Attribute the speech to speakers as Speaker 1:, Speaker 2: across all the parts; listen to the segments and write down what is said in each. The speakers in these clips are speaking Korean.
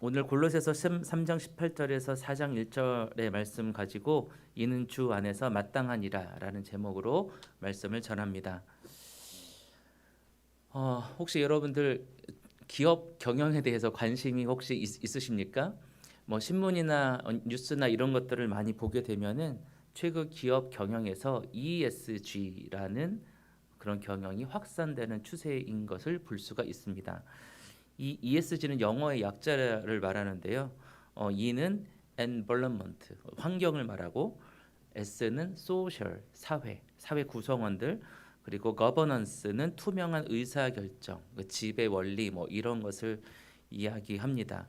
Speaker 1: 오늘 골로새서 3장 18절에서 4장 1절의 말씀 가지고 이는 주 안에서 마땅하니라라는 제목으로 말씀을 전합니다. 혹시 여러분들 기업 경영에 대해서 관심이 혹시 있으십니까? 뭐 신문이나 뉴스나 이런 것들을 많이 보게 되면은 최근 기업 경영에서 ESG라는 그런 경영이 확산되는 추세인 것을 볼 수가 있습니다. 이 ESG는 영어의 약자를 말하는데요. E는 environment, 환경을 말하고, S는 social, 사회 구성원들, 그리고 governance는 투명한 의사결정, 지배 원리 뭐 이런 것을 이야기합니다.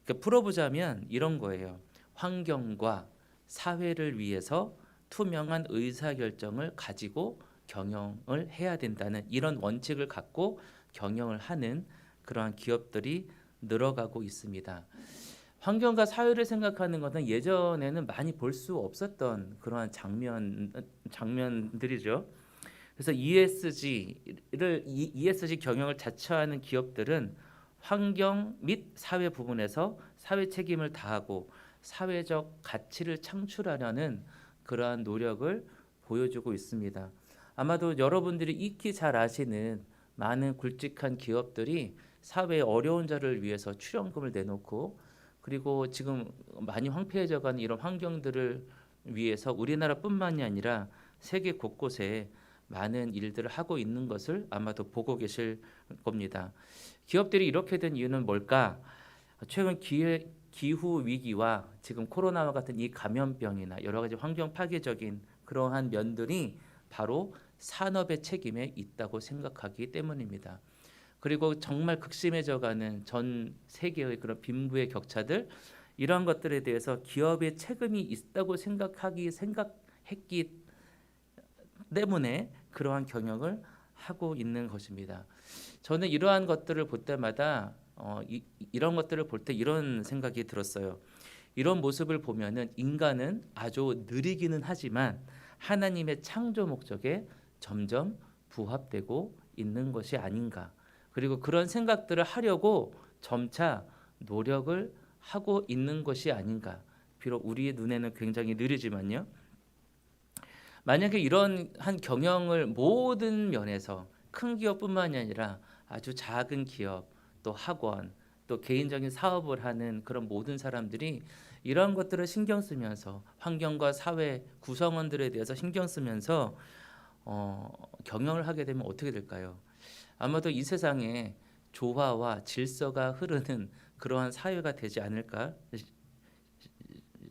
Speaker 1: 그러니까 풀어보자면 이런 거예요. 환경과 사회를 위해서 투명한 의사결정을 가지고 경영을 해야 된다는 이런 원칙을 갖고 경영을 하는 그러한 기업들이 늘어가고 있습니다. 환경과 사회를 생각하는 것은 예전에는 많이 볼 수 없었던 그러한 장면들이죠. 그래서 ESG 경영을 자처하는 기업들은 환경 및 사회 부분에서 사회 책임을 다하고 사회적 가치를 창출하려는 그러한 노력을 보여주고 있습니다. 아마도 여러분들이 익히 잘 아시는 많은 굵직한 기업들이 사회의 어려운 자를 위해서 출연금을 내놓고, 그리고 지금 많이 황폐해져가는 이런 환경들을 위해서 우리나라뿐만이 아니라 세계 곳곳에 많은 일들을 하고 있는 것을 아마도 보고 계실 겁니다. 기업들이 이렇게 된 이유는 뭘까? 최근 기후 위기와 지금 코로나와 같은 이 감염병이나 여러 가지 환경 파괴적인 그러한 면들이 바로 산업의 책임에 있다고 생각하기 때문입니다. 그리고 정말 극심해져가는 전 세계의 그런 빈부의 격차들, 이러한 것들에 대해서 기업의 책임이 있다고 생각했기 때문에 그러한 경영을 하고 있는 것입니다. 저는 이러한 것들을 볼 때마다 이런 것들을 볼 때 이런 생각이 들었어요. 이런 모습을 보면은 인간은 아주 느리기는 하지만 하나님의 창조 목적에 점점 부합되고 있는 것이 아닌가. 그리고 그런 생각들을 하려고 점차 노력을 하고 있는 것이 아닌가. 비록 우리의 눈에는 굉장히 느리지만요. 만약에 이런 한 경영을 모든 면에서 큰 기업뿐만이 아니라 아주 작은 기업, 또 학원, 또 개인적인 사업을 하는 그런 모든 사람들이 이러한 것들을 신경 쓰면서 환경과 사회 구성원들에 대해서 신경 쓰면서 경영을 하게 되면 어떻게 될까요? 아마도 이 세상에 조화와 질서가 흐르는 그러한 사회가 되지 않을까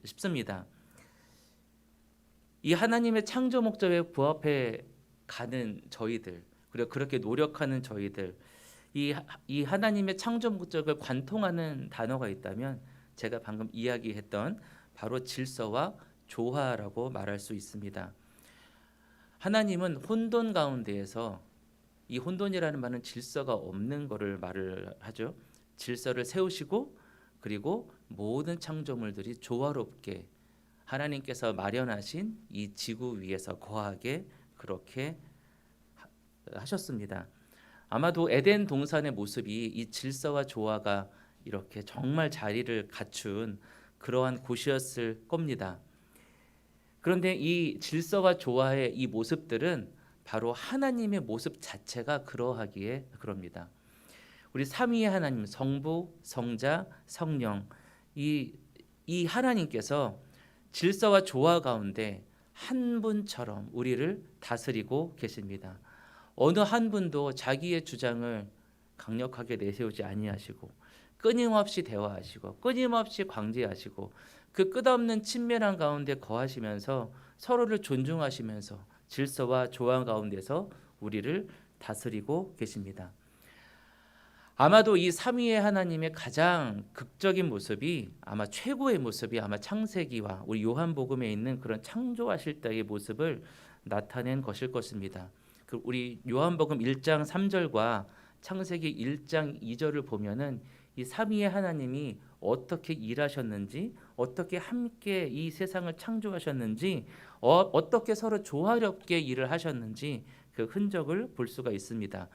Speaker 1: 싶습니다. 이 하나님의 창조 목적에 부합해 가는 저희들, 그리고 그렇게 노력하는 저희들, 이 하나님의 창조 목적을 관통하는 단어가 있다면 제가 방금 이야기했던 바로 질서와 조화라고 말할 수 있습니다. 하나님은 혼돈 가운데에서, 이 혼돈이라는 말은 질서가 없는 것을 말을 하죠. 질서를 세우시고, 그리고 모든 창조물들이 조화롭게 하나님께서 마련하신 이 지구 위에서 거하게 그렇게 하셨습니다. 아마도 에덴 동산의 모습이 이 질서와 조화가 이렇게 정말 자리를 갖춘 그러한 곳이었을 겁니다. 그런데 이 질서와 조화의 이 모습들은 바로 하나님의 모습 자체가 그러하기에 그럽니다. 우리 삼위의 하나님, 성부, 성자, 성령, 이 하나님께서 질서와 조화 가운데 한 분처럼 우리를 다스리고 계십니다. 어느 한 분도 자기의 주장을 강력하게 내세우지 아니하시고, 끊임없이 대화하시고, 끊임없이 광제하시고, 그 끝없는 친밀한 가운데 거하시면서 서로를 존중하시면서 질서와 조화 가운데서 우리를 다스리고 계십니다. 아마도 이 삼위의 하나님의 가장 극적인 모습이, 아마 최고의 모습이 아마 창세기와 우리 요한복음에 있는 그런 창조하실 때의 모습을 나타낸 것일 것입니다. 우리 요한복음 1장 3절과 창세기 1장 2절을 보면은 이 삼위의 하나님이 어떻게 일하셨는지, 어떻게 함께 이 세상을 창조하셨는지, 어떻게 서로 조화롭게 일을 하셨는지 그 흔적을 볼 수가 있습니다.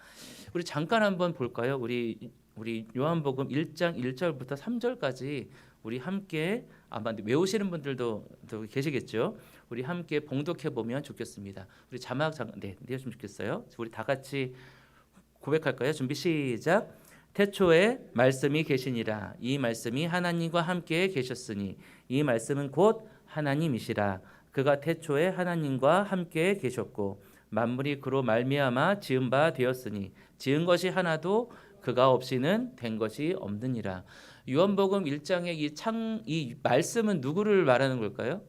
Speaker 1: 우리 잠깐 한번 볼까요? 우리 우리 요한복음 1장 1절부터 3절까지 우리 함께 아마 외우시는 분들도 또 계시겠죠. 우리 함께 봉독해 보면 좋겠습니다. 우리 자막 내주시면 좋겠어요. 우리 다 같이 고백할까요? 준비 시작. 태초에 말씀이 계시니라. 이 말씀이 하나님과 함께 계셨으니 이 말씀은 곧 하나님이시라. 그가 태초에 하나님과 함께 계셨고 만물이 그로 말미암아 지은 바 되었으니 지은 것이 하나도 그가 없이는 된 것이 없느니라. 요한복음 1장의 이 말씀은 누구를 말하는 걸까요?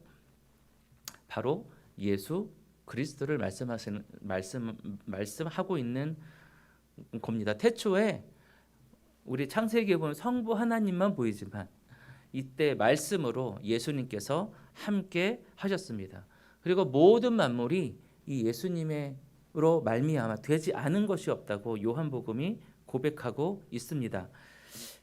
Speaker 1: 바로 예수 그리스도를 말씀하고 있는 겁니다. 태초에 우리 창세기에 보면 성부 하나님만 보이지만 이때 말씀으로 예수님께서 함께 하셨습니다. 그리고 모든 만물이 이 예수님으로 말미암아 되지 않은 것이 없다고 요한복음이 고백하고 있습니다.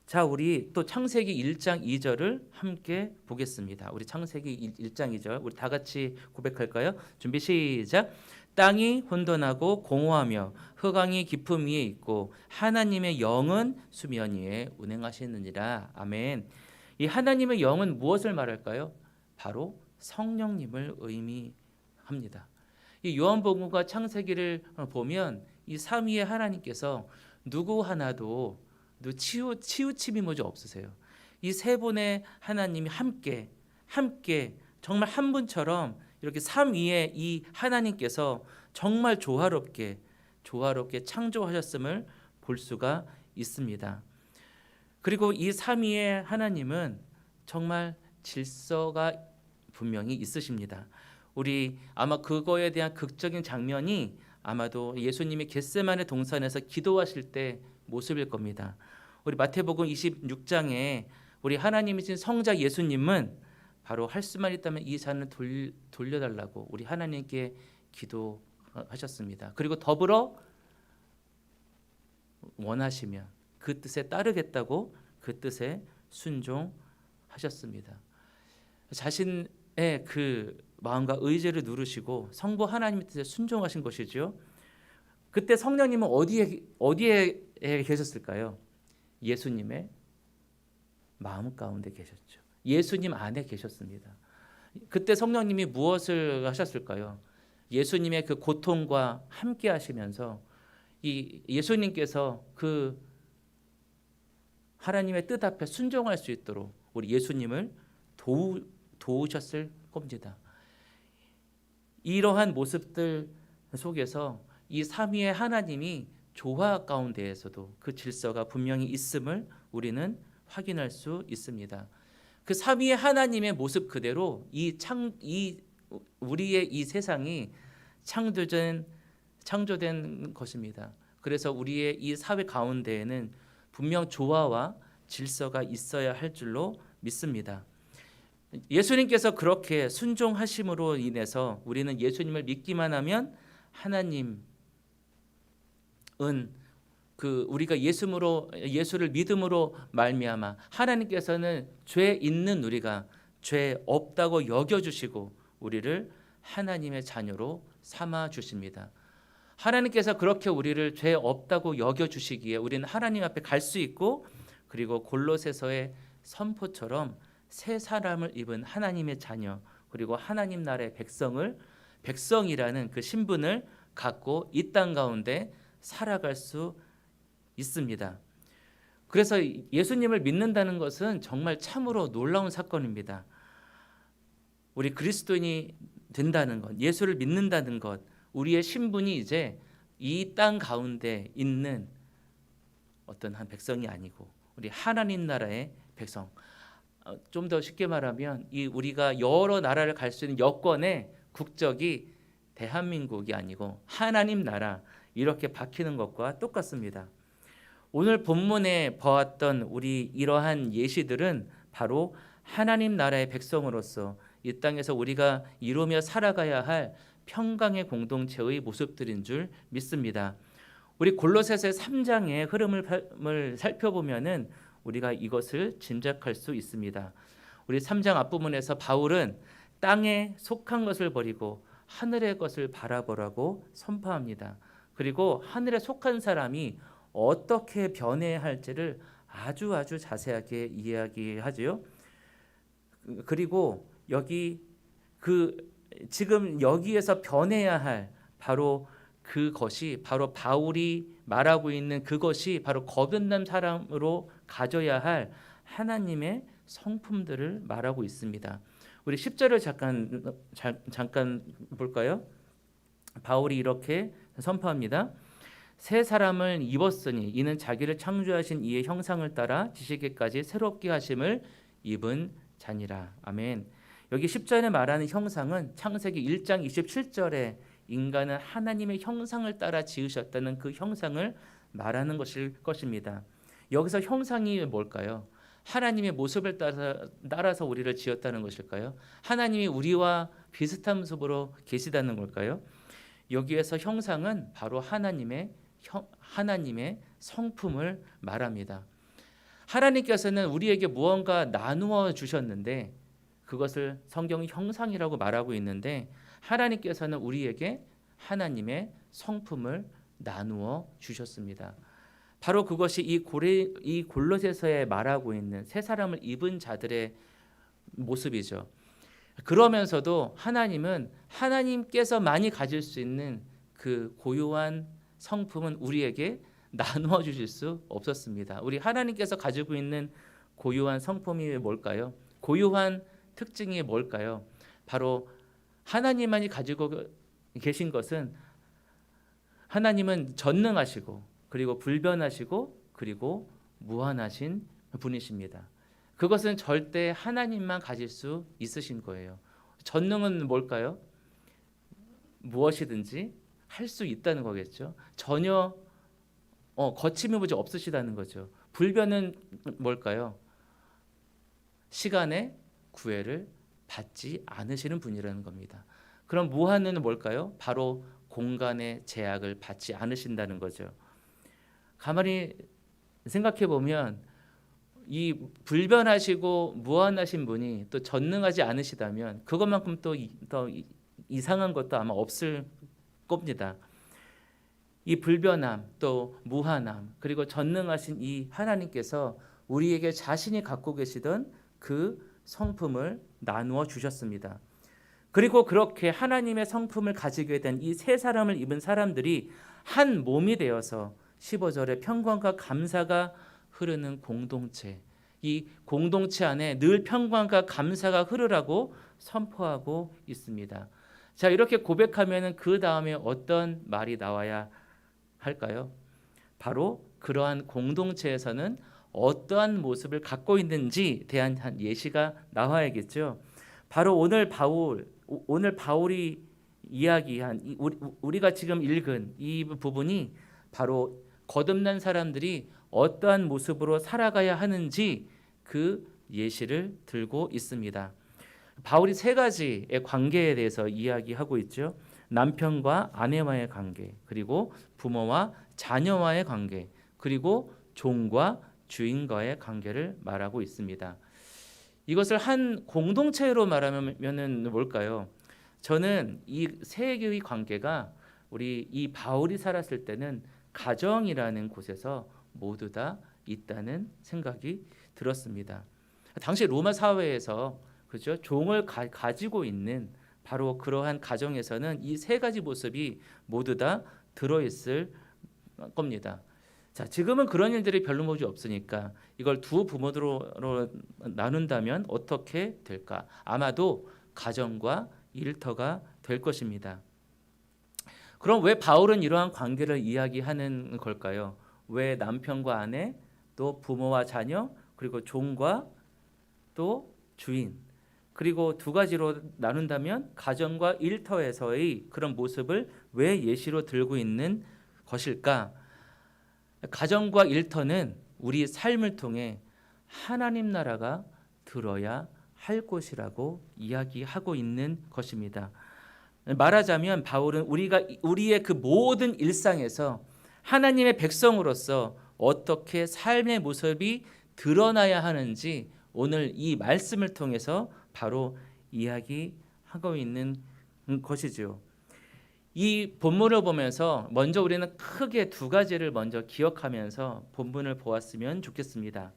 Speaker 1: 자, 우리 또 창세기 1장 2절을 함께 보겠습니다. 우리 창세기 1장 2절 우리 다 같이 고백할까요? 준비 시작. 땅이 혼돈하고 공허하며 흑암이 깊음 위에 있고 하나님의 영은 수면 위에 운행하시느니라. 아멘. 이 하나님의 영은 무엇을 말할까요? 바로 성령님을 의미합니다. 이 요한복음과 창세기를 보면 이 삼위의 하나님께서 누구 하나도 치우침이 뭐지 없으세요. 이 세 분의 하나님이 함께 정말 한 분처럼 이렇게 삼위의 이 하나님께서 정말 조화롭게 창조하셨음을 볼 수가 있습니다. 그리고 이 삼위의 하나님은 정말 질서가 분명히 있으십니다. 우리 아마 그거에 대한 극적인 장면이 아마도 예수님이 겟세마네 동산에서 기도하실 때 모습일 겁니다. 우리 마태복음 26장에 우리 하나님이신 성자 예수님은 바로 할 수만 있다면 이 잔을 돌려달라고 우리 하나님께 기도하셨습니다. 그리고 더불어 원하시면 그 뜻에 따르겠다고 그 뜻에 순종하셨습니다. 자신의 그 마음과 의지를 누르시고 성부 하나님의 뜻에 순종하신 것이죠. 그때 성령님은 어디에 계셨을까요? 예수님의 마음 가운데 계셨죠. 예수님 안에 계셨습니다. 그때 성령님이 무엇을 하셨을까요? 예수님의 그 고통과 함께 하시면서 이 예수님께서 그 하나님의 뜻 앞에 순종할 수 있도록 우리 예수님을 도우셨을 겁니다. 이러한 모습들 속에서 이 삼위의 하나님이 조화 가운데에서도 그 질서가 분명히 있음을 우리는 확인할 수 있습니다. 그 삼위의 하나님의 모습 그대로 우리의 이 세상이 창조된 것입니다. 그래서 우리의 이 사회 가운데에는 분명 조화와 질서가 있어야 할 줄로 믿습니다. 예수님께서 그렇게 순종하심으로 인해서 우리는 예수님을 믿기만 하면 하나님은 우리가 예수를 믿음으로 말미암아 하나님께서는 죄 있는 우리가 죄 없다고 여겨주시고 우리를 하나님의 자녀로 삼아 주십니다. 하나님께서 그렇게 우리를 죄 없다고 여겨주시기에 우리는 하나님 앞에 갈 수 있고 그리고 골로새서의 선포처럼 새 사람을 입은 하나님의 자녀 그리고 하나님 나라의 백성이라는 그 신분을 갖고 이 땅 가운데 살아갈 수 있습니다. 그래서 예수님을 믿는다는 것은 정말 참으로 놀라운 사건입니다. 우리 그리스도인이 된다는 것, 예수를 믿는다는 것, 우리의 신분이 이제 이 땅 가운데 있는 어떤 한 백성이 아니고 우리 하나님 나라의 백성. 좀 더 쉽게 말하면 우리가 여러 나라를 갈 수 있는 여권의 국적이 대한민국이 아니고 하나님 나라 이렇게 박히는 것과 똑같습니다. 오늘 본문에 보았던 우리 이러한 예시들은 바로 하나님 나라의 백성으로서 이 땅에서 우리가 이루며 살아가야 할 평강의 공동체의 모습들인 줄 믿습니다. 우리 골로새서 3장의 흐름을 살펴보면은 우리가 이것을 짐작할 수 있습니다. 우리 3장 앞부분에서 바울은 땅에 속한 것을 버리고 하늘의 것을 바라보라고 선포합니다. 그리고 하늘에 속한 사람이 어떻게 변해야 할지를 아주 자세하게 이야기하지요. 그리고 여기 지금 여기에서 변해야 할 바로 그것이 바로 바울이 말하고 있는 그것이 바로 거듭난 사람으로 가져야 할 하나님의 성품들을 말하고 있습니다. 우리 10절을 잠깐 볼까요? 바울이 이렇게 선포합니다. 새 사람을 입었으니 이는 자기를 창조하신 이의 형상을 따라 지시기까지 새롭게 하심을 입은 자니라. 아멘. 여기 10절에 말하는 형상은 창세기 1장 27절에 인간은 하나님의 형상을 따라 지으셨다는 그 형상을 말하는 것일 것입니다. 여기서 형상이 뭘까요? 하나님의 모습을 따라서 우리를 지었다는 것일까요? 하나님이 우리와 비슷한 모습으로 계시다는 걸까요? 여기에서 형상은 바로 하나님의 성품을 말합니다. 하나님께서는 우리에게 무언가 나누어 주셨는데 그것을 성경이 형상이라고 말하고 있는데 하나님께서는 우리에게 하나님의 성품을 나누어 주셨습니다. 바로 그것이 이 골로새서에 말하고 있는 새 사람을 입은 자들의 모습이죠. 그러면서도 하나님은 하나님께서 많이 가질 수 있는 그 고유한 성품은 우리에게 나누어 주실 수 없었습니다. 우리 하나님께서 가지고 있는 고유한 성품이 뭘까요? 고유한 특징이 뭘까요? 바로 하나님만이 가지고 계신 것은 하나님은 전능하시고 그리고 불변하시고 그리고 무한하신 분이십니다. 그것은 절대 하나님만 가질 수 있으신 거예요. 전능은 뭘까요? 무엇이든지 할 수 있다는 거겠죠. 전혀 거침이 없으시다는 거죠. 불변은 뭘까요? 시간의 구애를 받지 않으시는 분이라는 겁니다. 그럼 무한은 뭘까요? 바로 공간의 제약을 받지 않으신다는 거죠. 가만히 생각해 보면 이 불변하시고 무한하신 분이 또 전능하지 않으시다면 그것만큼 또 더 이상한 것도 아마 없을 겁니다. 이 불변함 또 무한함 그리고 전능하신 이 하나님께서 우리에게 자신이 갖고 계시던 그 성품을 나누어 주셨습니다. 그리고 그렇게 하나님의 성품을 가지게 된 이 세 사람을 입은 사람들이 한 몸이 되어서 15절에 평강과 감사가 흐르는 공동체, 이 공동체 안에 늘 평강과 감사가 흐르라고 선포하고 있습니다. 자, 이렇게 고백하면 그 다음에 어떤 말이 나와야 할까요? 바로 그러한 공동체에서는 어떠한 모습을 갖고 있는지 대한 한 예시가 나와야겠죠. 바로 오늘 바울이 이야기한 우리가 지금 읽은 이 부분이 바로 거듭난 사람들이 어떠한 모습으로 살아가야 하는지 그 예시를 들고 있습니다. 바울이 세 가지의 관계에 대해서 이야기하고 있죠. 남편과 아내와의 관계, 그리고 부모와 자녀와의 관계, 그리고 종과 주인과의 관계를 말하고 있습니다. 이것을 한 공동체로 말하면은 뭘까요? 저는 이 세 개의 관계가 우리 이 바울이 살았을 때는 가정이라는 곳에서 모두 다 있다는 생각이 들었습니다. 당시 로마 사회에서 그죠? 종을 가지고 있는 바로 그러한 가정에서는 이 세 가지 모습이 모두 다 들어있을 겁니다. 자, 지금은 그런 일들이 별로 없으니까 이걸 두 부모로 나눈다면 어떻게 될까? 아마도 가정과 일터가 될 것입니다. 그럼 왜 바울은 이러한 관계를 이야기하는 걸까요? 왜 남편과 아내, 또 부모와 자녀, 그리고 종과 또 주인, 그리고 두 가지로 나눈다면 가정과 일터에서의 그런 모습을 왜 예시로 들고 있는 것일까? 가정과 일터는 우리 삶을 통해 하나님 나라가 들어야 할 곳이라고 이야기하고 있는 것입니다. 말하자면 바울은 우리의 그 모든 일상에서 하나님의 백성으로서 어떻게 삶의 모습이 드러나야 하는지 오늘 이 말씀을 통해서 바로 이야기하고 있는 것이죠. 이 본문을 보면서 먼저 우리는 크게 두 가지를 먼저 기억하면서 본문을 보았으면 좋겠습니다.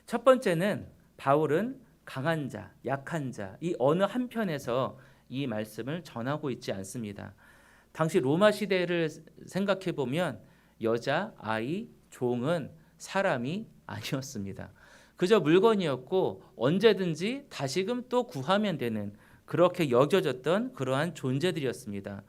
Speaker 1: 첫 번째는 바울은 강한 자, 약한 자, 이 어느 한편에서 이 말씀을 전하고 있지 않습니다. 당시 로마 시대를 생각해 보면 여자, 아이, 종은 사람이 아니었습니다. 그저 물건이었고 언제든지 다시금 또 구하면 되는 그렇게 여겨졌던 그러한 존재들이었습니다.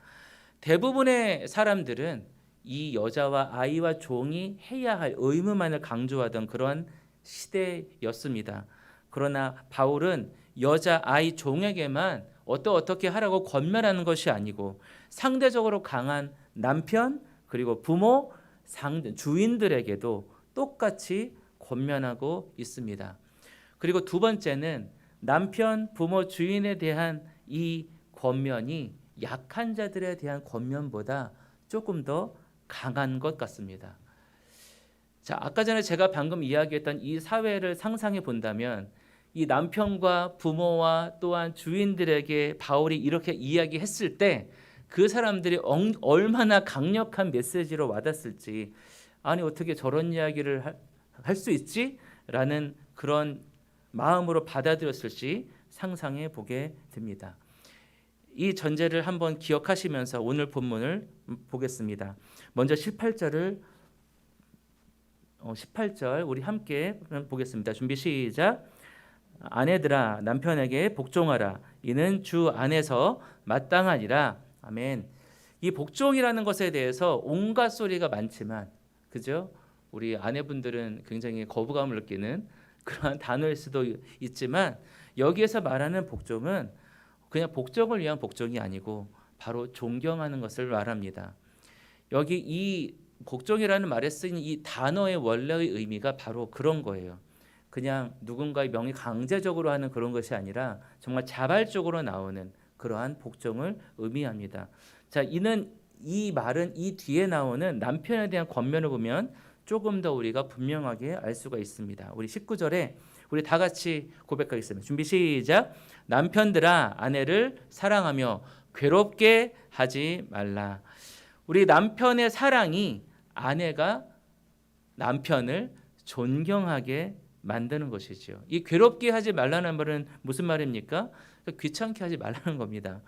Speaker 1: 대부분의 사람들은 이 여자와 아이와 종이 해야 할 의무만을 강조하던 그러한 시대였습니다. 그러나 바울은 여자, 아이, 종에게만 어떻게 하라고 권면하는 것이 아니고 상대적으로 강한 남편 그리고 부모, 주인들에게도 똑같이 권면하고 있습니다. 그리고 두 번째는 남편, 부모, 주인에 대한 이 권면이 약한 자들에 대한 권면보다 조금 더 강한 것 같습니다. 자, 아까 전에 제가 방금 이야기했던 이 사회를 상상해 본다면 이 남편과 부모와 또한 주인들에게 바울이 이렇게 이야기했을 때 그 사람들이 얼마나 강력한 메시지로 와닿았을지, 아니 어떻게 저런 이야기를 할 수 있지? 라는 그런 마음으로 받아들였을지 상상해 보게 됩니다. 이 전제를 한번 기억하시면서 오늘 본문을 보겠습니다. 먼저 18절 우리 함께 보겠습니다. 준비 시작. 아내들아 남편에게 복종하라. 이는 주 안에서 마땅하니라. 아멘. 이 복종이라는 것에 대해서 온갖 소리가 많지만, 그죠? 우리 아내분들은 굉장히 거부감을 느끼는 그러한 단어일 수도 있지만 여기에서 말하는 복종은 그냥 복종을 위한 복종이 아니고 바로 존경하는 것을 말합니다. 여기 이 복종이라는 말에 쓰인 이 단어의 원래의 의미가 바로 그런 거예요. 그냥 누군가의 명예 강제적으로 하는 그런 것이 아니라 정말 자발적으로 나오는 그러한 복종을 의미합니다. 자, 이 말은 이 뒤에 나오는 남편에 대한 권면을 보면 조금 더 우리가 분명하게 알 수가 있습니다. 우리 19절에 우리 다 같이 고백하겠습니다. 준비 시작. 남편들아 아내를 사랑하며 괴롭게 하지 말라. 우리 남편의 사랑이 아내가 남편을 존경하게 만드는 것이죠. 이 괴롭게 하지 말라는 말은 무슨 말입니까? 귀찮게 하지 말라는 겁니다.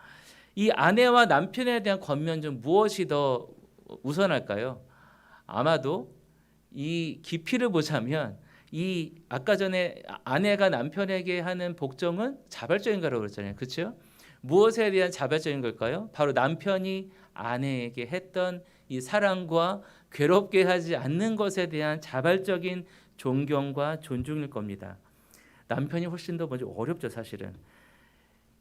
Speaker 1: 이 아내와 남편에 대한 권면 중 무엇이 더 우선할까요? 아마도 이 깊이를 보자면 이 아까 전에 아내가 남편에게 하는 복종은 자발적인 거라고 그랬잖아요. 그렇죠? 무엇에 대한 자발적인 걸까요? 바로 남편이 아내에게 했던 이 사랑과 괴롭게 하지 않는 것에 대한 자발적인 존경과 존중일 겁니다. 남편이 훨씬 더 먼저 어렵죠, 사실은.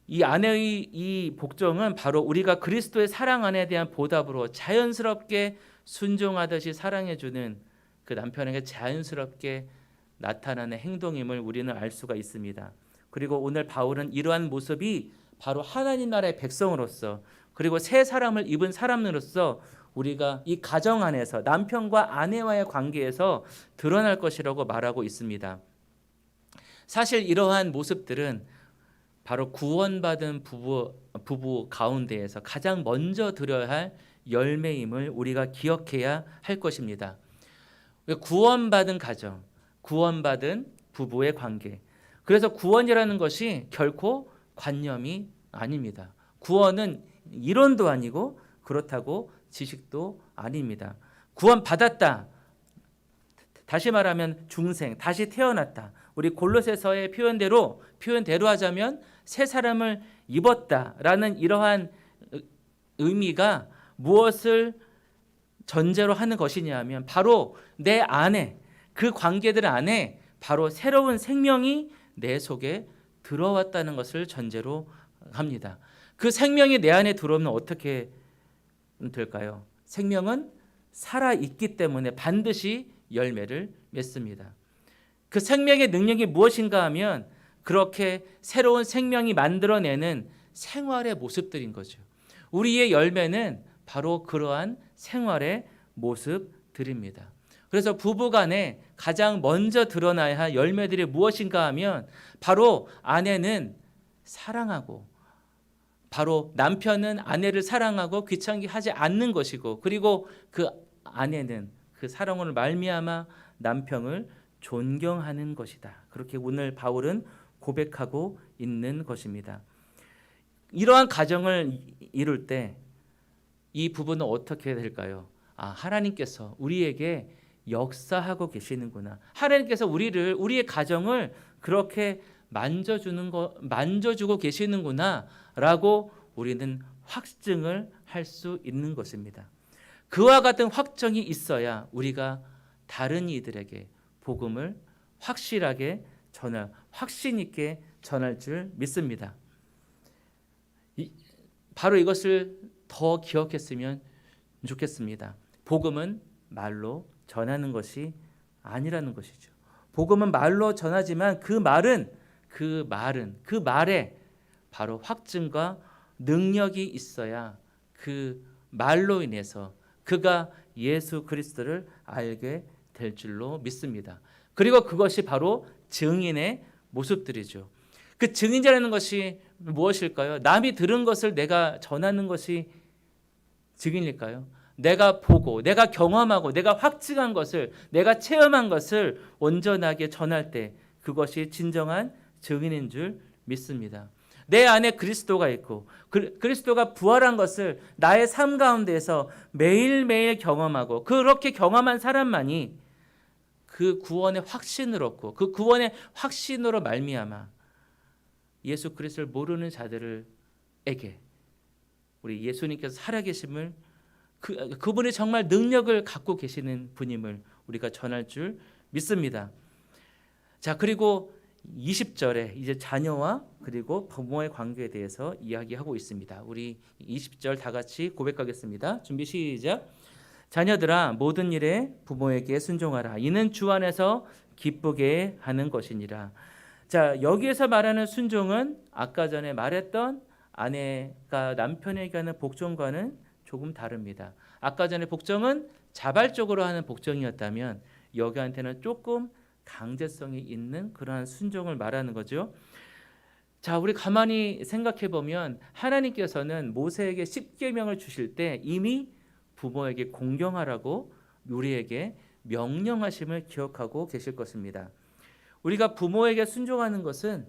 Speaker 1: 이 아내의 이 복종은 바로 우리가 그리스도의 사랑 안에 대한 보답으로 자연스럽게 순종하듯이 사랑해주는 그 남편에게 자연스럽게 나타나는 행동임을 우리는 알 수가 있습니다. 그리고 오늘 바울은 이러한 모습이 바로 하나님 나라의 백성으로서 그리고 새 사람을 입은 사람으로서 우리가 이 가정 안에서 남편과 아내와의 관계에서 드러날 것이라고 말하고 있습니다. 사실 이러한 모습들은 바로 구원받은 부부 가운데에서 가장 먼저 드려야 할 열매임을 우리가 기억해야 할 것입니다. 구원받은 가정, 구원받은 부부의 관계. 그래서 구원이라는 것이 결코 관념이 아닙니다. 구원은 이론도 아니고 그렇다고 지식도 아닙니다. 구원받았다. 다시 말하면 중생, 다시 태어났다. 우리 골로새서의 표현대로 하자면 새 사람을 입었다라는 이러한 의미가 무엇을 전제로 하는 것이냐 하면 바로 내 안에 그 관계들 안에 바로 새로운 생명이 내 속에 들어왔다는 것을 전제로 합니다. 그 생명이 내 안에 들어오면 어떻게 될까요? 생명은 살아있기 때문에 반드시 열매를 맺습니다. 그 생명의 능력이 무엇인가 하면 그렇게 새로운 생명이 만들어내는 생활의 모습들인 거죠. 우리의 열매는 바로 그러한 생활의 모습들입니다. 그래서 부부간에 가장 먼저 드러나야 할 열매들이 무엇인가 하면 바로 아내는 사랑하고 바로 남편은 아내를 사랑하고 귀찮게 하지 않는 것이고, 그리고 그 아내는 그 사랑으로 말미암아 남편을 존경하는 것이다. 그렇게 오늘 바울은 고백하고 있는 것입니다. 이러한 가정을 이룰 때 이 부부는 어떻게 될까요? 하나님께서 우리에게 역사하고 계시는구나. 하나님께서 우리의 가정을 그렇게 만져주고 계시는구나라고 우리는 확증을 할 수 있는 것입니다. 그와 같은 확정이 있어야 우리가 다른 이들에게 복음을 확실하게 확신 있게 전할 줄 믿습니다. 바로 이것을 더 기억했으면 좋겠습니다. 복음은 말로 전하는 것이 아니라는 것이죠. 복음은 말로 전하지만 그 말에 바로 확증과 능력이 있어야 그 말로 인해서 그가 예수 그리스도를 알게 될 줄로 믿습니다. 그리고 그것이 바로 증인의 모습들이죠. 그 증인이라는 것이 무엇일까요? 남이 들은 것을 내가 전하는 것이 증인일까요? 내가 보고, 내가 경험하고, 내가 확증한 것을, 내가 체험한 것을 온전하게 전할 때 그것이 진정한 증인인 줄 믿습니다. 내 안에 그리스도가 있고 그리스도가 부활한 것을 나의 삶 가운데에서 매일매일 경험하고, 그렇게 경험한 사람만이 그 구원의 확신을 얻고 그 구원의 확신으로 말미암아 예수 그리스도를 모르는 자들에게 우리 예수님께서 살아계심을 그분이 정말 능력을 갖고 계시는 분임을 우리가 전할 줄 믿습니다. 자, 그리고 20절에 이제 자녀와 그리고 부모의 관계에 대해서 이야기하고 있습니다. 우리 20절 다 같이 고백하겠습니다. 준비 시작. 자녀들아, 모든 일에 부모에게 순종하라. 이는 주 안에서 기쁘게 하는 것이니라. 자, 여기에서 말하는 순종은 아까 전에 말했던 아내가 남편에게 하는 복종과는 조금 다릅니다. 아까 전에 복종은 자발적으로 하는 복종이었다면 여기한테는 조금 강제성이 있는 그러한 순종을 말하는 거죠. 자, 우리 가만히 생각해 보면 하나님께서는 모세에게 십계명을 주실 때 이미 부모에게 공경하라고 우리에게 명령하심을 기억하고 계실 것입니다. 우리가 부모에게 순종하는 것은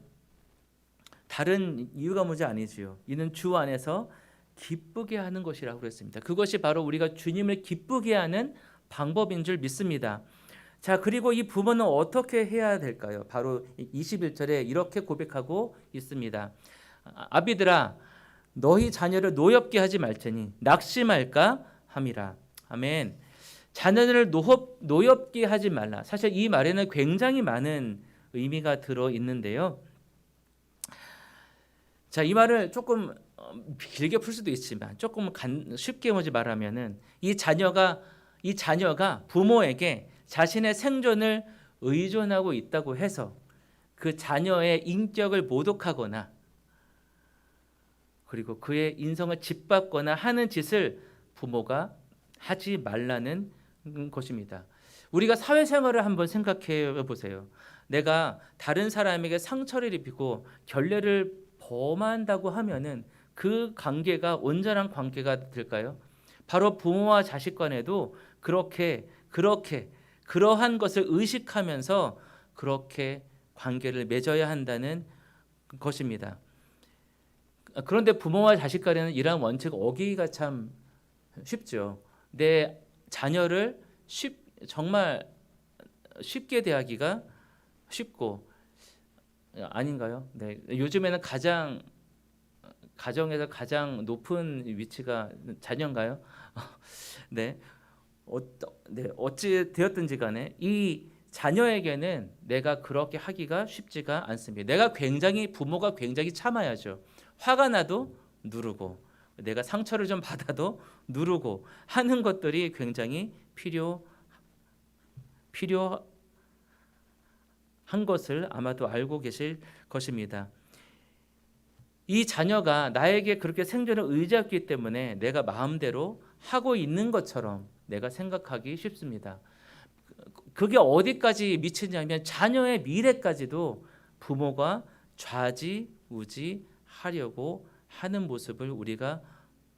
Speaker 1: 다른 이유가 뭐지 아니지요. 이는 주 안에서 기쁘게 하는 것이라고 그랬습니다. 그것이 바로 우리가 주님을 기쁘게 하는 방법인 줄 믿습니다. 자, 그리고 이 부모는 어떻게 해야 될까요? 바로 21절에 이렇게 고백하고 있습니다. 아비들아, 너희 자녀를 노엽게 하지 말테니 낙심할까 함이라. 아멘. 자녀들을 노엽게 하지 말라. 사실 이 말에는 굉장히 많은 의미가 들어 있는데요. 자, 이 말을 조금 길게 풀 수도 있지만 조금 쉽게 말하면은 이 자녀가 부모에게 자신의 생존을 의존하고 있다고 해서 그 자녀의 인격을 모독하거나 그리고 그의 인성을 짓밟거나 하는 짓을 부모가 하지 말라는 것입니다. 우리가 사회생활을 한번 생각해 보세요. 내가 다른 사람에게 상처를 입히고 결례를 범한다고 하면은 그 관계가 온전한 관계가 될까요? 바로 부모와 자식 간에도 그러한 것을 의식하면서 그렇게 관계를 맺어야 한다는 것입니다. 그런데 부모와 자식 간에는 이러한 원칙을 어기기가 참 쉽죠. 내 자녀를 정말 쉽게 대하기가 쉽고 아닌가요? 네. 요즘에는 가정에서 가장 높은 위치가 자녀인가요? 네. 어찌 되었든지 간에 이 자녀에게는 내가 그렇게 하기가 쉽지가 않습니다. 부모가 굉장히 참아야죠. 화가 나도 누르고 내가 상처를 좀 받아도 누르고 하는 것들이 굉장히 필요한 것을 아마도 알고 계실 것입니다. 이 자녀가 나에게 그렇게 생존을 의지했기 때문에 내가 마음대로 하고 있는 것처럼 내가 생각하기 쉽습니다. 그게 어디까지 미치냐면 자녀의 미래까지도 부모가 좌지우지하려고 하는 모습을 우리가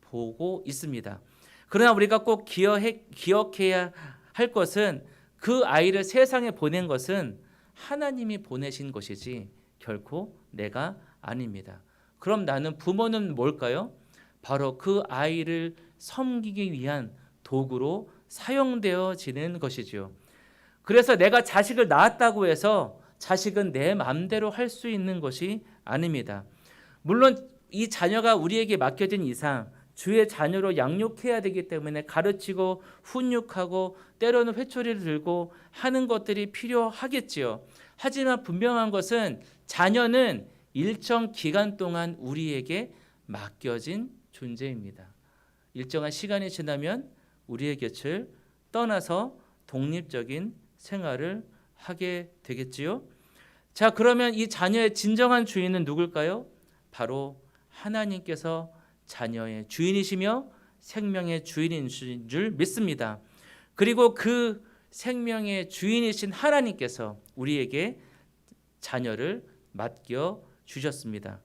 Speaker 1: 보고 있습니다. 그러나 우리가 꼭 기억해야 할 것은 그 아이를 세상에 보낸 것은 하나님이 보내신 것이지 결코 내가 아닙니다. 그럼 나는 부모는 뭘까요? 바로 그 아이를 섬기기 위한 도구로 사용되어지는 것이죠. 그래서 내가 자식을 낳았다고 해서 자식은 내 마음대로 할 수 있는 것이 아닙니다. 물론 이 자녀가 우리에게 맡겨진 이상 주의 자녀로 양육해야 되기 때문에 가르치고 훈육하고 때로는 회초리를 들고 하는 것들이 필요하겠지요. 하지만 분명한 것은 자녀는 일정 기간 동안 우리에게 맡겨진 존재입니다. 일정한 시간이 지나면 우리의 곁을 떠나서 독립적인 생활을 하게 되겠지요. 자, 그러면 이 자녀의 진정한 주인은 누굴까요? 바로 하나님께서 자녀의 주인이시며 생명의 주인인 줄 믿습니다. 그리고 그 생명의 주인이신 하나님께서 우리에게 자녀를 맡겨 주셨습니다.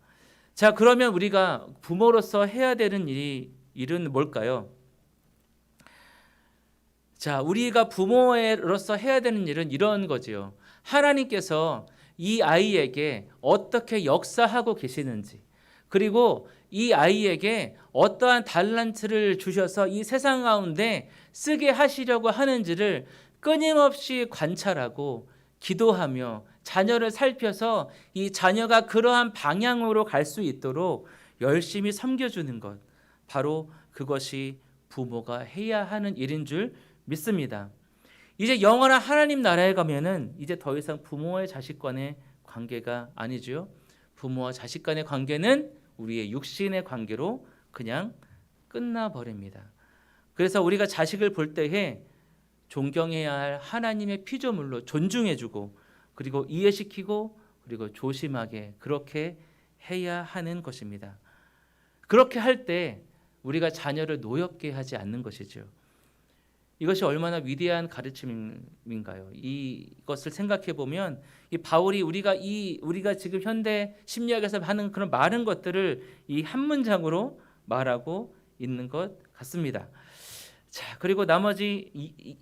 Speaker 1: 자, 그러면 우리가 부모로서 해야 되는 일은 뭘까요? 자, 우리가 부모로서 해야 되는 일은 이런 거지요. 하나님께서 이 아이에게 어떻게 역사하고 계시는지, 그리고 이 아이에게 어떠한 달란트를 주셔서 이 세상 가운데 쓰게 하시려고 하는지를 끊임없이 관찰하고 기도하며 자녀를 살펴서 이 자녀가 그러한 방향으로 갈 수 있도록 열심히 섬겨주는 것, 바로 그것이 부모가 해야 하는 일인 줄 믿습니다. 이제 영원한 하나님 나라에 가면은 이제 더 이상 부모와 자식 간의 관계가 아니죠. 부모와 자식 간의 관계는 우리의 육신의 관계로 그냥 끝나버립니다. 그래서 우리가 자식을 볼 때에 존경해야 할 하나님의 피조물로 존중해주고 그리고 이해시키고 그리고 조심하게 그렇게 해야 하는 것입니다. 그렇게 할 때 우리가 자녀를 노엽게 하지 않는 것이죠. 이것이 얼마나 위대한 가르침인가요? 이것을 생각해 보면 이 바울이 우리가 지금 현대 심리학에서 하는 그런 많은 것들을 이 한 문장으로 말하고 있는 것 같습니다. 자, 그리고 나머지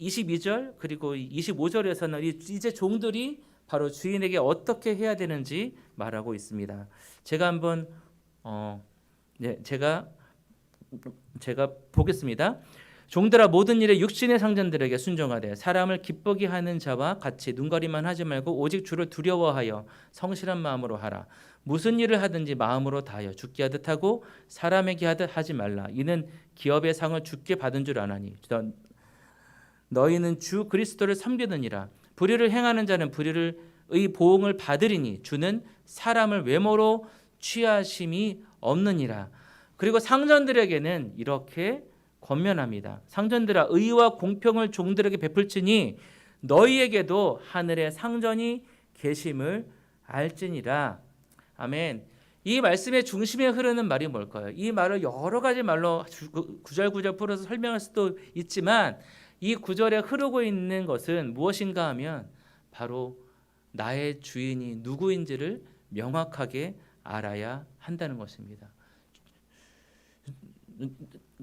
Speaker 1: 22절 그리고 25절에서는 이제 종들이 바로 주인에게 어떻게 해야 되는지 말하고 있습니다. 제가 한번 제가 보겠습니다. 종들아 모든 일에 육신의 상전들에게 순종하되 사람을 기쁘게 하는 자와 같이 눈가리만 하지 말고 오직 주를 두려워하여 성실한 마음으로 하라. 무슨 일을 하든지 마음으로 다하여 죽게 하듯 하고 사람에게 하듯 하지 말라. 이는 기업의 상을 주께 받은 줄 아나니 너희는 주 그리스도를 섬기느니라. 불의를 행하는 자는 불의의 보응을 받으리니 주는 사람을 외모로 취하심이 없느니라. 그리고 상전들에게는 이렇게 권면합니다. 상전들아 의와 공평을 종들에게 베풀지니 너희에게도 하늘에 상전이 계심을 알지니라. 아멘. 이 말씀의 중심에 흐르는 말이 뭘까요? 이 말을 여러 가지 말로 구절구절 풀어서 설명할 수도 있지만 이 구절에 흐르고 있는 것은 무엇인가 하면 바로 나의 주인이 누구인지를 명확하게 알아야 한다는 것입니다.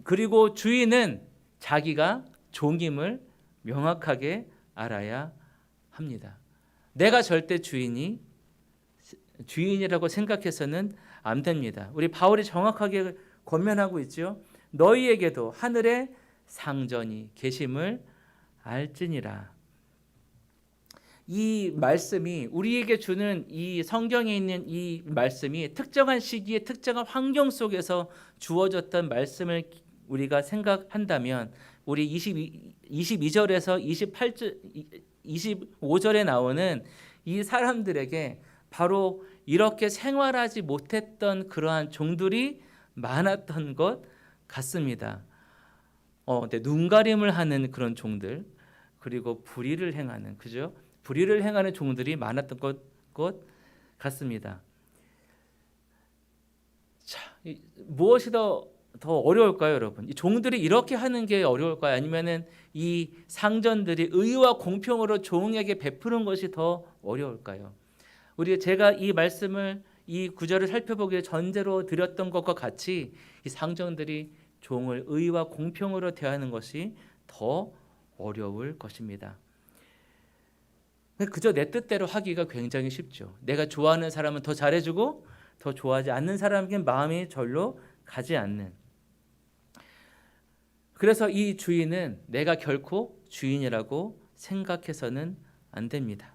Speaker 1: 그리고 주인은 자기가 종임을 명확하게 알아야 합니다. 내가 절대 주인이라고 생각해서는 안 됩니다. 우리 바울이 정확하게 권면하고 있죠. 너희에게도 하늘에 상전이 계심을 알지니라. 이 말씀이 우리에게 주는 이 성경에 있는 이 말씀이 특정한 시기에 특정한 환경 속에서 주어졌던 말씀을 우리가 생각한다면 우리 22절에서 25절에 나오는 이 사람들에게 바로 이렇게 생활하지 못했던 그러한 종들이 많았던 것 같습니다. 눈가림을 하는 그런 종들, 그리고 불의를 행하는, 그죠? 불의를 행하는 종들이 많았던 것 같습니다. 자, 무엇이 더 어려울까요, 여러분? 이 종들이 이렇게 하는 게 어려울까요? 아니면은 이 상전들이 의와 공평으로 종에게 베푸는 것이 더 어려울까요? 제가 이 말씀을 이 구절을 살펴보기에 전제로 드렸던 것과 같이 이 상정들이 종을 의와 공평으로 대하는 것이 더 어려울 것입니다. 그저 내 뜻대로 하기가 굉장히 쉽죠. 내가 좋아하는 사람은 더 잘해주고 더 좋아하지 않는 사람에게는 마음이 절로 가지 않는. 그래서 이 주인은 내가 결코 주인이라고 생각해서는 안 됩니다.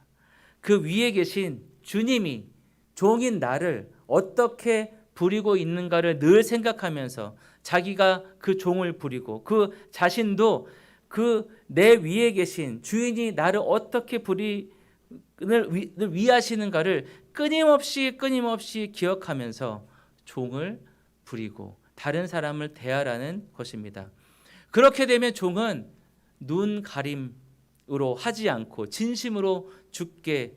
Speaker 1: 그 위에 계신 주님이 종인 나를 어떻게 부리고 있는가를 늘 생각하면서 자기가 그 종을 부리고 그 자신도 그 내 위에 계신 주인이 나를 어떻게 위하시는가를 끊임없이 기억하면서 종을 부리고 다른 사람을 대하라는 것입니다. 그렇게 되면 종은 눈 가림으로 하지 않고 진심으로 주께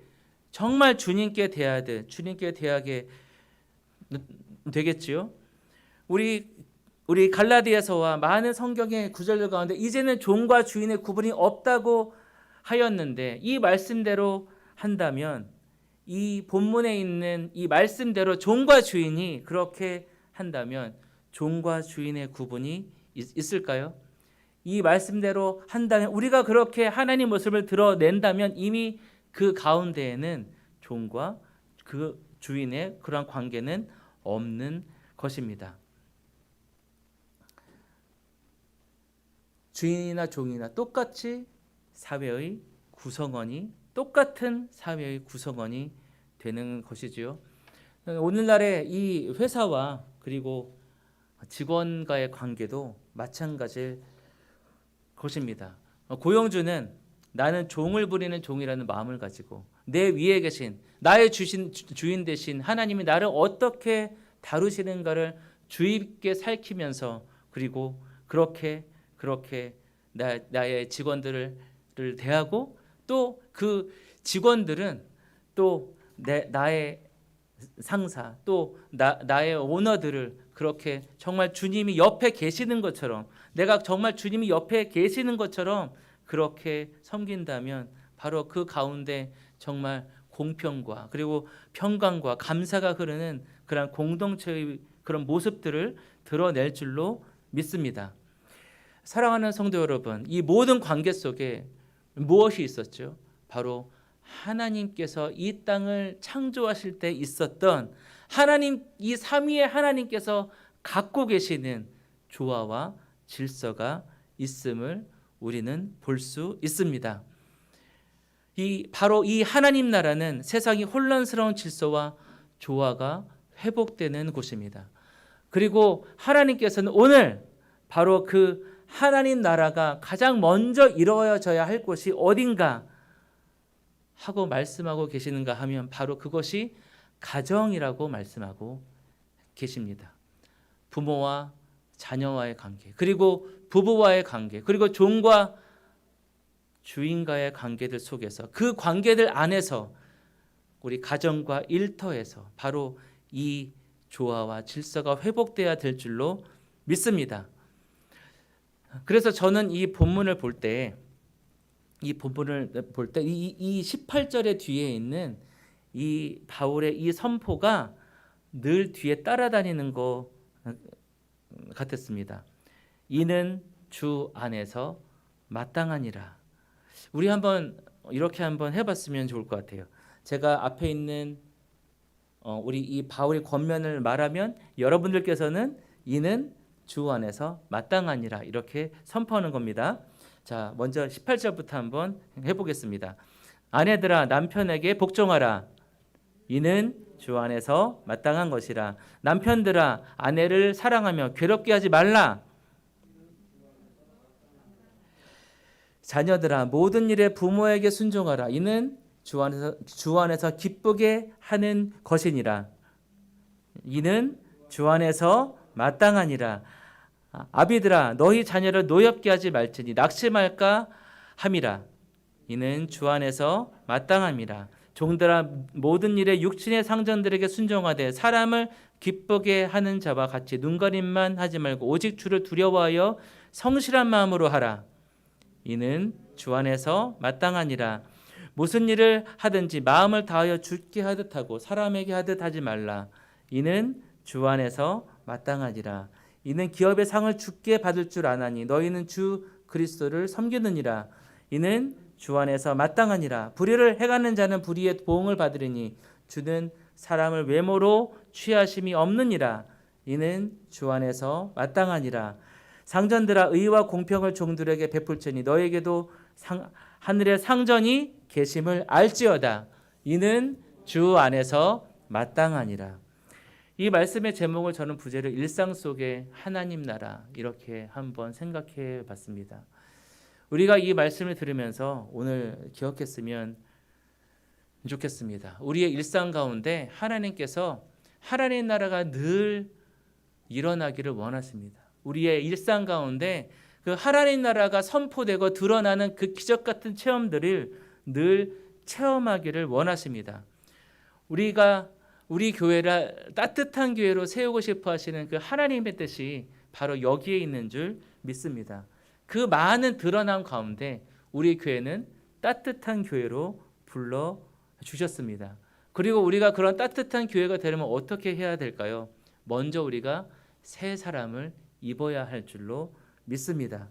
Speaker 1: 정말 주님께 대하듯 주님께 대하게 되겠지요. 우리 갈라디아서와 많은 성경의 구절들 가운데 이제는 종과 주인의 구분이 없다고 하였는데 이 말씀대로 한다면 이 본문에 있는 이 말씀대로 종과 주인이 그렇게 한다면 종과 주인의 구분이 있을까요? 이 말씀대로 한다면 우리가 그렇게 하나님 모습을 드러낸다면 이미 그 가운데에는 종과 그 주인의 그런 관계는 없는 것입니다. 주인이나 종이나 똑같은 사회의 구성원이 되는 것이지요. 오늘날의 이 회사와 그리고 직원과의 관계도 마찬가지일 것입니다. 고용주는 나는 종을 부리는 종이라는 마음을 가지고 내 위에 계신 나의 주인 되신 하나님이 나를 어떻게 다루시는가를 주의 깊게 살피면서 그리고 그렇게 나의 직원들을 대하고 또 그 직원들은 또 나의 상사 또 나의 오너들을 그렇게 정말 주님이 옆에 계시는 것처럼 내가 정말 주님이 옆에 계시는 것처럼 그렇게 섬긴다면 바로 그 가운데 정말 공평과 그리고 평강과 감사가 흐르는 그런 공동체의 그런 모습들을 드러낼 줄로 믿습니다. 사랑하는 성도 여러분, 이 모든 관계 속에 무엇이 있었죠? 바로 하나님께서 이 땅을 창조하실 때 있었던 하나님, 이 삼위의 하나님께서 갖고 계시는 조화와 질서가 있음을 우리는 볼 수 있습니다. 바로 이 하나님 나라는 세상이 혼란스러운 질서와 조화가 회복되는 곳입니다. 그리고 하나님께서는 오늘 바로 그 하나님 나라가 가장 먼저 이루어져야 할 곳이 어딘가 하고 말씀하고 계시는가 하면 바로 그것이 가정이라고 말씀하고 계십니다. 부모와 자녀와의 관계, 그리고 부부와의 관계, 그리고 종과 주인과의 관계들 속에서 그 관계들 안에서 우리 가정과 일터에서 바로 이 조화와 질서가 회복돼야 될 줄로 믿습니다. 그래서 저는 이 본문을 볼 때 이 18절의 뒤에 있는 이 바울의 이 선포가 늘 뒤에 따라다니는 것 같았습니다. 이는 주 안에서 마땅하니라. 우리 한번 이렇게 한번 해봤으면 좋을 것 같아요. 제가 앞에 있는 우리 이 바울의 권면을 말하면 여러분들께서는 이는 주 안에서 마땅하니라 이렇게 선포하는 겁니다. 자, 먼저 18절부터 한번 해보겠습니다. 아내들아 남편에게 복종하라. 이는 주 안에서 마땅한 것이라. 남편들아 아내를 사랑하며 괴롭게 하지 말라. 자녀들아 모든 일에 부모에게 순종하라. 이는 주 안에서 기쁘게 하는 것이니라. 이는 주 안에서 마땅하니라. 아비들아 너희 자녀를 노엽게 하지 말지니 낙심할까 함이라. 이는 주 안에서 마땅함이라. 종들아 모든 일에 육신의 상전들에게 순종하되 사람을 기쁘게 하는 자와 같이 눈가림만 하지 말고 오직 주를 두려워하여 성실한 마음으로 하라. 이는 주 안에서 마땅하니라. 무슨 일을 하든지 마음을 다하여 주께 하듯 하고 사람에게 하듯 하지 말라. 이는 주 안에서 마땅하니라. 이는 기업의 상을 주께 받을 줄 아나니 너희는 주 그리스도를 섬기느니라. 이는 주 안에서 마땅하니라. 불의를 행하는 자는 불의의 보응을 받으리니 주는 사람을 외모로 취하심이 없느니라. 이는 주 안에서 마땅하니라. 상전들아 의와 공평을 종들에게 베풀지니 너에게도 하늘의 상전이 계심을 알지어다. 이는 주 안에서 마땅하니라. 이 말씀의 제목을 저는 부제로 일상 속의 하나님 나라 이렇게 한번 생각해 봤습니다. 우리가 이 말씀을 들으면서 오늘 기억했으면 좋겠습니다. 우리의 일상 가운데 하나님께서 하나님 나라가 늘 일어나기를 원하십니다. 우리의 일상 가운데 그 하나님 나라가 선포되고 드러나는 그 기적 같은 체험들을 늘 체험하기를 원하십니다. 우리 교회를 따뜻한 교회로 세우고 싶어 하시는 그 하나님의 뜻이 바로 여기에 있는 줄 믿습니다. 그 많은 드러남 가운데 우리 교회는 따뜻한 교회로 불러 주셨습니다. 그리고 우리가 그런 따뜻한 교회가 되려면 어떻게 해야 될까요? 먼저 우리가 새 사람을 입어야 할 줄로 믿습니다.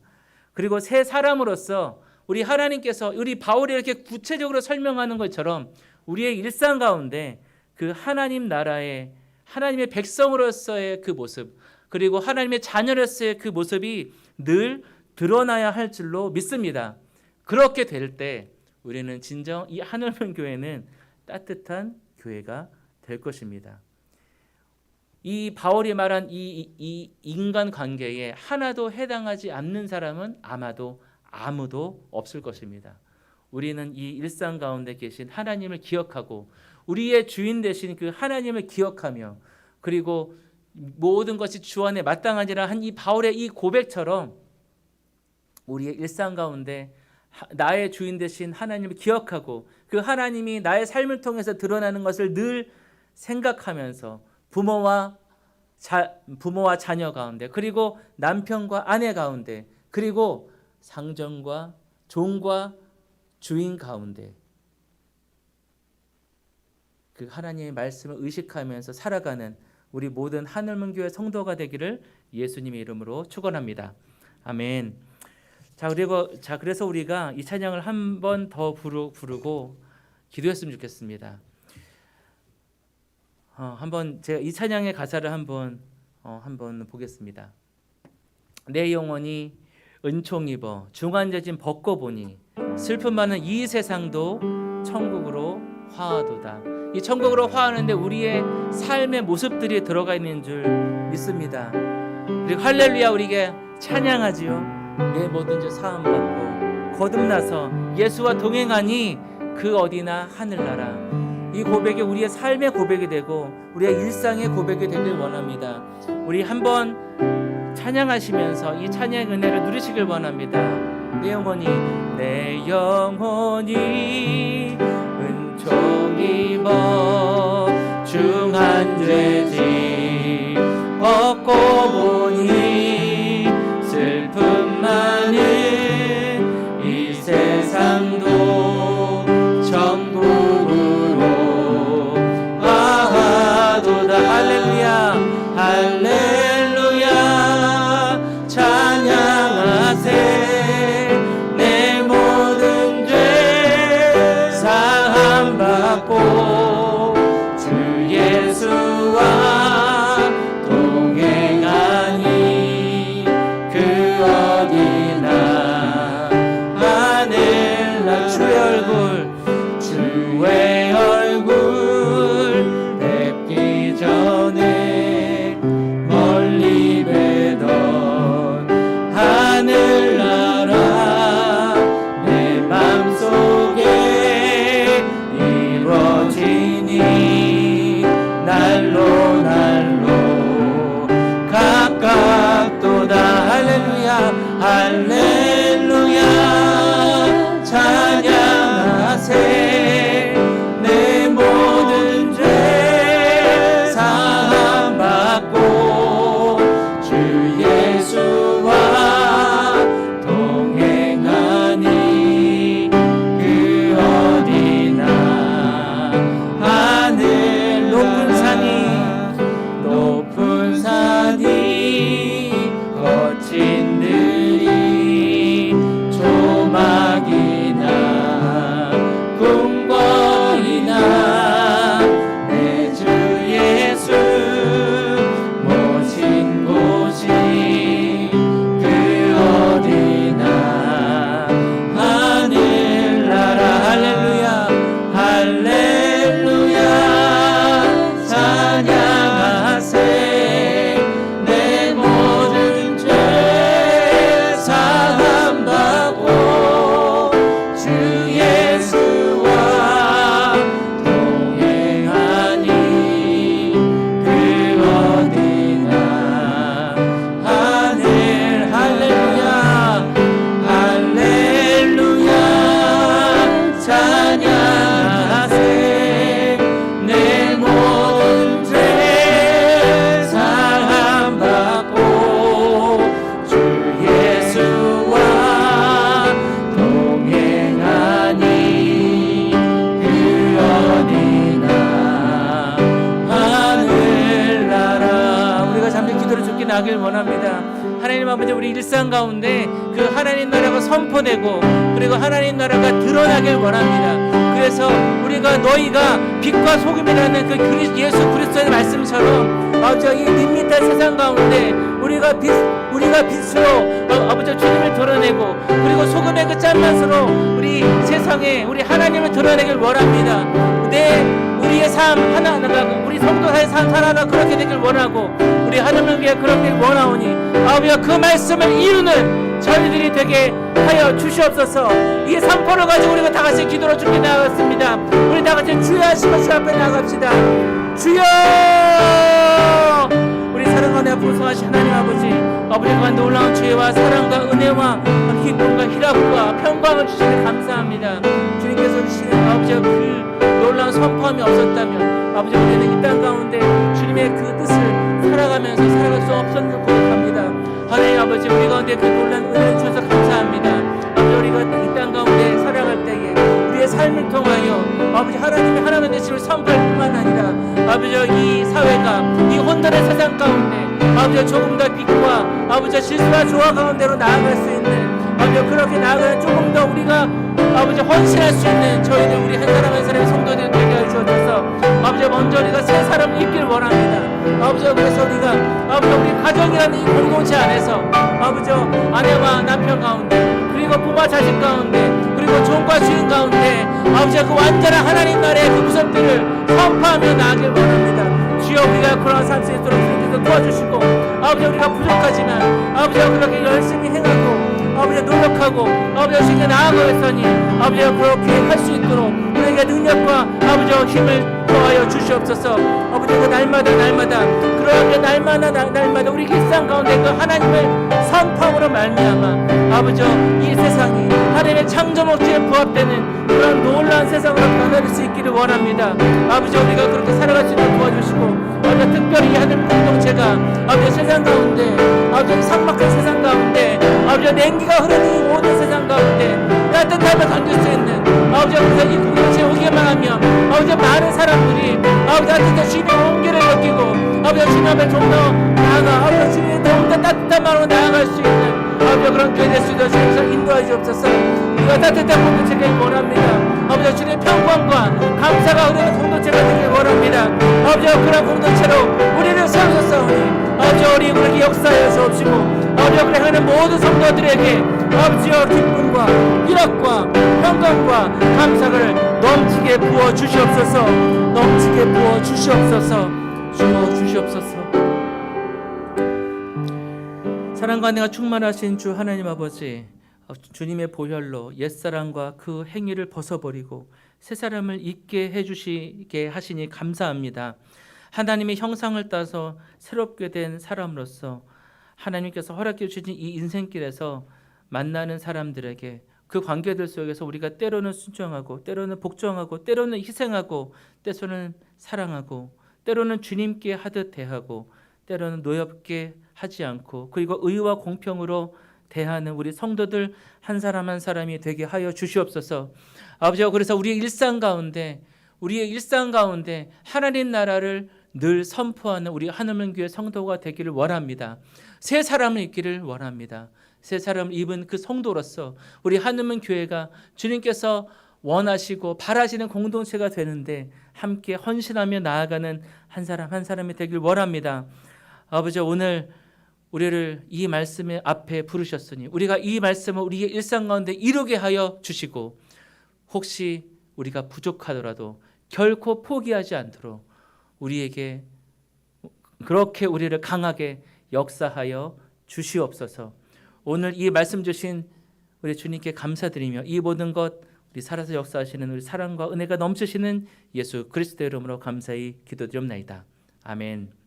Speaker 1: 그리고 새 사람으로서 우리 하나님께서 우리 바울이 이렇게 구체적으로 설명하는 것처럼 우리의 일상 가운데 그 하나님 나라의 하나님의 백성으로서의 그 모습 그리고 하나님의 자녀로서의 그 모습이 늘 드러나야 할 줄로 믿습니다. 그렇게 될 때 우리는 진정 이 하늘문 교회는 따뜻한 교회가 될 것입니다. 이 바울이 말한 이 인간 관계에 하나도 해당하지 않는 사람은 아무도 없을 것입니다. 우리는 이 일상 가운데 계신 하나님을 기억하고 우리의 주인 되신 그 하나님을 기억하며 그리고 모든 것이 주 안에 마땅하니라 한 이 바울의 이 고백처럼 우리의 일상 가운데 나의 주인 되신 하나님을 기억하고 그 하나님이 나의 삶을 통해서 드러나는 것을 늘 생각하면서 부모와 자녀 가운데 그리고 남편과 아내 가운데 그리고 상전과 종과 주인 가운데 그 하나님의 말씀을 의식하면서 살아가는 우리 모든 하늘문 교회 성도가 되기를 예수님의 이름으로 축원합니다. 아멘. 그래서 우리가 이 찬양을 한 번 더 부르고 기도했으면 좋겠습니다. 한번 제가 이 찬양의 가사를 한번 보겠습니다. 내 영혼이 은총 입어 중환자진 벗고 보니 슬픔 많은 이 세상도 천국으로 화하도다. 이 천국으로 화하는데 우리의 삶의 모습들이 들어가 있는 줄 믿습니다. 그리고 할렐루야 우리에게 찬양하지요. 내 모든 죄 사함 받고 거듭나서 예수와 동행하니 그 어디나 하늘나라. 이 고백이 우리의 삶의 고백이 되고 우리의 일상의 고백이 되길 원합니다. 우리 한번 찬양하시면서 이 찬양의 은혜를 누리시길 원합니다. 내 영혼이 은총 입어 중한 죄지 벗고 보니 슬픔 많은 이 세상도 천국으로 화하도다. 할렐루야 할렐루야 찬양하세. 내 모든 죄 사함 받고 나길 원합니다. 하나님 아버지, 우리 일상 가운데 그 하나님 나라가 선포되고 그리고 하나님 나라가 드러나길 원합니다. 그래서 우리가 너희가 빛과 소금이라는 그 예수 그리스도의 말씀처럼 아버지 이 밋밋한 세상 가운데 우리가 빛으로 아버지 주님을 드러내고 그리고 소금의 그 짠맛으로 우리 세상에 우리 하나님을 드러내길 원합니다. 우리의 삶 하나하나가 우리 성도의 삶 하나하나 그렇게 되길 원하고 우리 하나님을 위해 그렇게 원하오니 아버지가 그 말씀을 이루는 저희들이 되게 하여 주시옵소서. 이 선포를 가지고 우리가 다 같이 기도로 주께 나아갔습니다. 우리 다 같이 주여 하시면서 앞에 나갑시다. 주여! 우리 사랑하는 보소하신 하나님 아버지가 놀라운 죄와 사랑과 은혜와 기쁨과 희락과 평강을 주시니 감사합니다. 주님께서 주시는 아버지가 그 놀라운 선포함이 없었다면 아버지 우리는 이 땅 가운데 주님의 그 뜻을 살아가면서 살아갈 수 없었는 고백합니다. 하나님 아버지, 우리 가운데 그 놀라운 은혜를 주셔서 감사합니다. 아버지, 우리가 이 땅 가운데 살아갈 때에 우리의 삶을 통하여 아버지 하나님의 하나님 되심을 선포할 뿐만 아니라 아버지 이 사회가 이 혼돈의 세상 가운데 아버지 조금 더 빛과 아버지 질서와 조화 가운데로 나아갈 수 있는 아버지 그렇게 나아가는 조금 더 우리가 아버지 헌신할 수 있는 저희들 우리 한 사람 한 사람의 성도들 되게 하여 주셔서 아버지 먼저 우리가 새 사람을 입길 원합니다. 아버지 그래서 우리가 아버지 우리 가정이라는 이 공동체 안에서 아버지 아내와 남편 가운데 그리고 부모 자식 가운데 그리고 종과 주인 가운데 아버지 그 완전한 하나님 나라의 그 구속들을 선포하며 나아가길 원합니다. 주여 우리가 그런 삶 속에 있도록 주님께서 도와주시고 아버지 우리가 부족하지만 아버지가 그렇게 열심히 행하고 아버지 노력하고 아버지 주께 나아가겠으니 아버지가 그렇게 할 수 있도록 우리에게 능력과 아버지 힘을 더하여 주시옵소서. 아버지 그 날마다 그렇게 날마다 우리 일상 가운데 그 하나님을 선포함으로 말미암아 아버지 이 세상이 하나님의 창조 목적에 부합되는 그런 놀라운 세상으로 변화될 수 있기를 원합니다. 아버지 우리가 그렇게 살아갈 수 있도록 도와주시고 아버지 특별히 하늘 공동체가 아버지 세상 가운데 아버지 삭막한 세상 가운데 아버지 냉기가 흐르는 이 모든 세상 가운데 따뜻함을 건질 수 있는 아버지 그래서 이 공동체에 오기만 하면 아버지 많은 사람들이 아버지 따뜻한 주님의 온기를 느끼고 아버지 주님 앞에 좀 더 나아가 아버지 주님의 더욱더 따뜻한 마음으로 나아갈 수 있는 아버지 그런 교회 될 수 있도록 주님께서 인도하여 주옵소서. 우리가 따뜻한 공동체가 되길 원합니다. 아버지 주님의 평강과 감사가 흐르는 공동체가 되길 원합니다. 아버지 그런 공동체로 우리를 세우셨사오니 아버지 우리 그렇게 역사하여 주옵시고 아버지 그렇게 하는 모든 성도들에게 아버지여 기쁨과 희락과 평강과 감사를 넘치게 부어 주시옵소서. 넘치게 부어 주시옵소서. 주어 주시옵소서. 사랑과 은혜가 충만하신 주 하나님 아버지, 주님의 보혈로 옛사람과 그 행위를 벗어버리고 새 사람을 있게 해주시게 하시니 감사합니다. 하나님의 형상을 따서 새롭게 된 사람으로서 하나님께서 허락해 주신 이 인생길에서 만나는 사람들에게 그 관계들 속에서 우리가 때로는 순종하고 때로는 복종하고 때로는 희생하고 때로는 사랑하고 때로는 주님께 하듯 대하고 때로는 노엽게 하지 않고 그리고 의와 공평으로 대하는 우리 성도들 한 사람 한 사람이 되게 하여 주시옵소서. 아버지와 그래서 우리의 일상 가운데 하나님 나라를 늘 선포하는 우리 하늘문 교회 성도가 되기를 원합니다. 새 사람을 입기를 원합니다. 새 사람을 입은 그 성도로서 우리 하늘문 교회가 주님께서 원하시고 바라시는 공동체가 되는데 함께 헌신하며 나아가는 한 사람 한 사람이 되길 원합니다. 아버지 오늘 우리를 이 말씀의 앞에 부르셨으니 우리가 이 말씀을 우리의 일상 가운데 이루게 하여 주시고 혹시 우리가 부족하더라도 결코 포기하지 않도록 우리에게 그렇게 우리를 강하게 역사하여 주시옵소서. 오늘 이 말씀 주신 우리 주님께 감사드리며 이 모든 것 우리 살아서 역사하시는 우리 사랑과 은혜가 넘치시는 예수 그리스도의 이름으로 감사히 기도드립니다. 아멘.